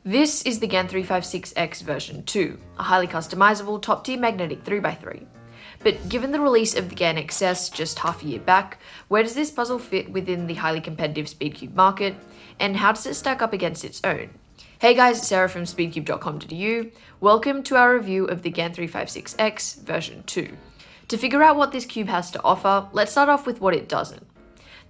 This is the GAN 356X version 2, a highly customizable top-tier magnetic 3x3. But given the release of the GAN XS just half a year back, where does this puzzle fit within the highly competitive Speedcube market, and how does it stack up against its own? Hey guys, it's Sarah from speedcube.com.au. Welcome to our review of the GAN 356X version 2. To figure out what this cube has to offer, let's start off with what it doesn't.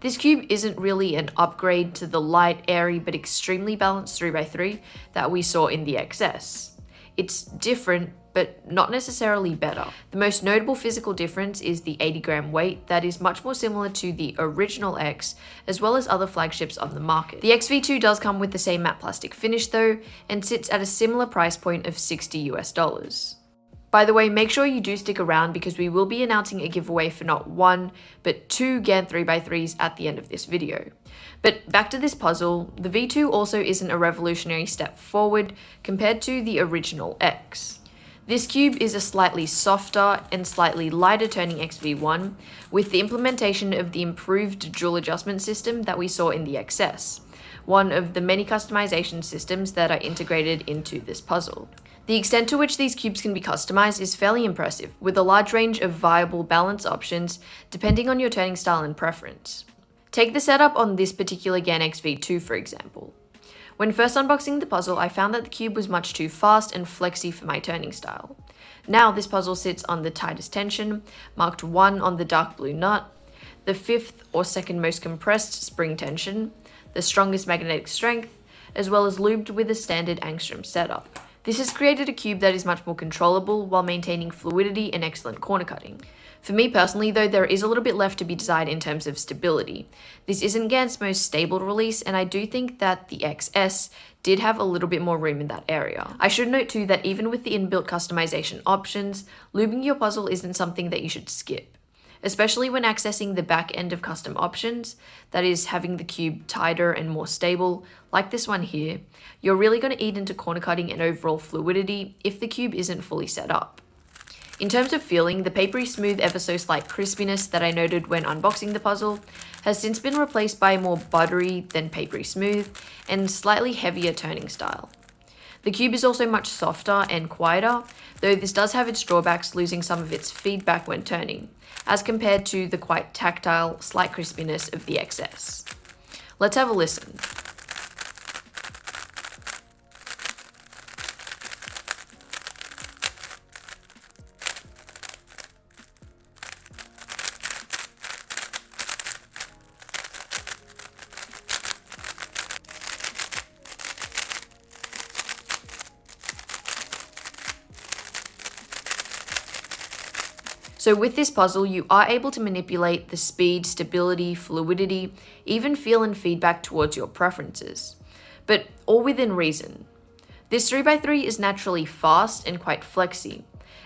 This cube isn't really an upgrade to the light, airy, but extremely balanced 3x3 that we saw in the XS. It's different, but not necessarily better. The most notable physical difference is the 80-gram weight that is much more similar to the original X, as well as other flagships on the market. The XV2 does come with the same matte plastic finish though, and sits at a similar price point of $60 US. By the way, make sure you do stick around because we will be announcing a giveaway for not one, but two GAN 3x3s at the end of this video. But back to this puzzle, the V2 also isn't a revolutionary step forward compared to the original X. This cube is a slightly softer and slightly lighter turning XV1 with the implementation of the improved dual adjustment system that we saw in the XS, one of the many customization systems that are integrated into this puzzle. The extent to which these cubes can be customized is fairly impressive, with a large range of viable balance options depending on your turning style and preference. Take the setup on this particular GAN XV2 for example. When first unboxing the puzzle, I found that the cube was much too fast and flexy for my turning style. Now this puzzle sits on the tightest tension, marked 1 on the dark blue nut, the 5th or second most compressed spring tension, the strongest magnetic strength, as well as lubed with a standard angstrom setup. This has created a cube that is much more controllable while maintaining fluidity and excellent corner cutting. For me personally though, there is a little bit left to be desired in terms of stability. This isn't GAN's most stable release, and I do think that the XS did have a little bit more room in that area. I should note too that even with the inbuilt customization options, lubing your puzzle isn't something that you should skip, especially when accessing the back end of custom options, that is having the cube tighter and more stable, like this one here. You're really going to eat into corner cutting and overall fluidity if the cube isn't fully set up. In terms of feeling, the papery smooth ever so slight crispiness that I noted when unboxing the puzzle has since been replaced by a more buttery than papery smooth and slightly heavier turning style. The cube is also much softer and quieter, though this does have its drawbacks, losing some of its feedback when turning, as compared to the quite tactile, slight crispiness of the XS. Let's have a listen. So with this puzzle, you are able to manipulate the speed, stability, fluidity, even feel and feedback towards your preferences, but all within reason. This 3x3 is naturally fast and quite flexy.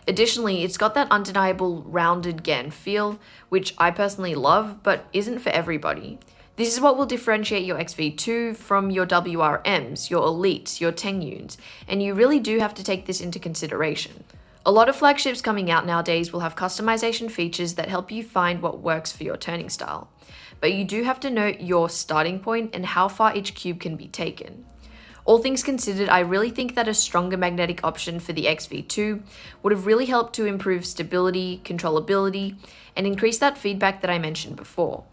Additionally, it's got that undeniable rounded GAN feel, which I personally love, but isn't for everybody. This is what will differentiate your XV2 from your WRMs, your Elites, your Tengyuns, and you really do have to take this into consideration. A lot of flagships coming out nowadays will have customization features that help you find what works for your turning style, but you do have to note your starting point and how far each cube can be taken. All things considered, I really think that a stronger magnetic option for the XV2 would have really helped to improve stability, controllability, and increase that feedback that I mentioned before.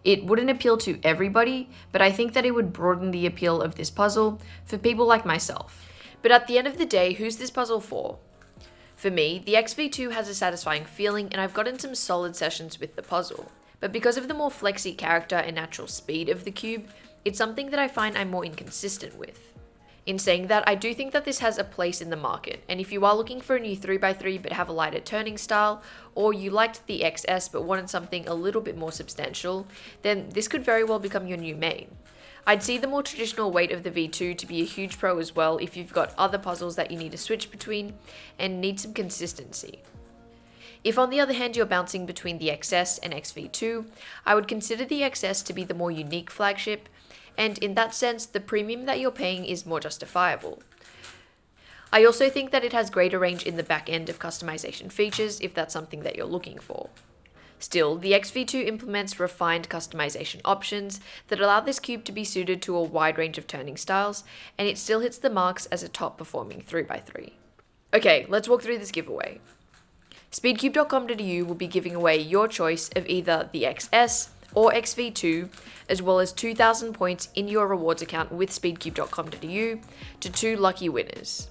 It wouldn't appeal to everybody, but I think that it would broaden the appeal of this puzzle for people like myself. But at the end of the day, who's this puzzle for? For me, the XV2 has a satisfying feeling and I've gotten some solid sessions with the puzzle. But because of the more flexy character and natural speed of the cube, it's something that I find I'm more inconsistent with. In saying that, I do think that this has a place in the market, and if you are looking for a new 3x3 but have a lighter turning style, or you liked the XS but wanted something a little bit more substantial, then this could very well become your new main. I'd see the more traditional weight of the V2 to be a huge pro as well if you've got other puzzles that you need to switch between and need some consistency. If on the other hand you're bouncing between the XS and XV2, I would consider the XS to be the more unique flagship, and in that sense the premium that you're paying is more justifiable. I also think that it has greater range in the back end of customization features if that's something that you're looking for. Still, the XV2 implements refined customization options that allow this cube to be suited to a wide range of turning styles, and it still hits the marks as a top performing 3x3. Okay, let's walk through this giveaway. Speedcube.com.au will be giving away your choice of either the XS or XV2, as well as 2,000 points in your rewards account with speedcube.com.au to 2 lucky winners.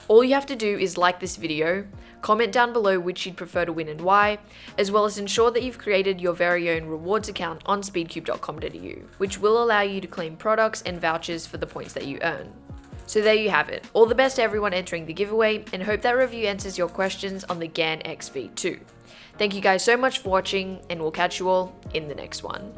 All you have to do is like this video, comment down below which you'd prefer to win and why, as well as ensure that you've created your very own rewards account on speedcube.com.au, which will allow you to claim products and vouchers for the points that you earn. So there you have it. All the best to everyone entering the giveaway, and hope that review answers your questions on the GAN XV2. Thank you guys so much for watching, and we'll catch you all in the next one.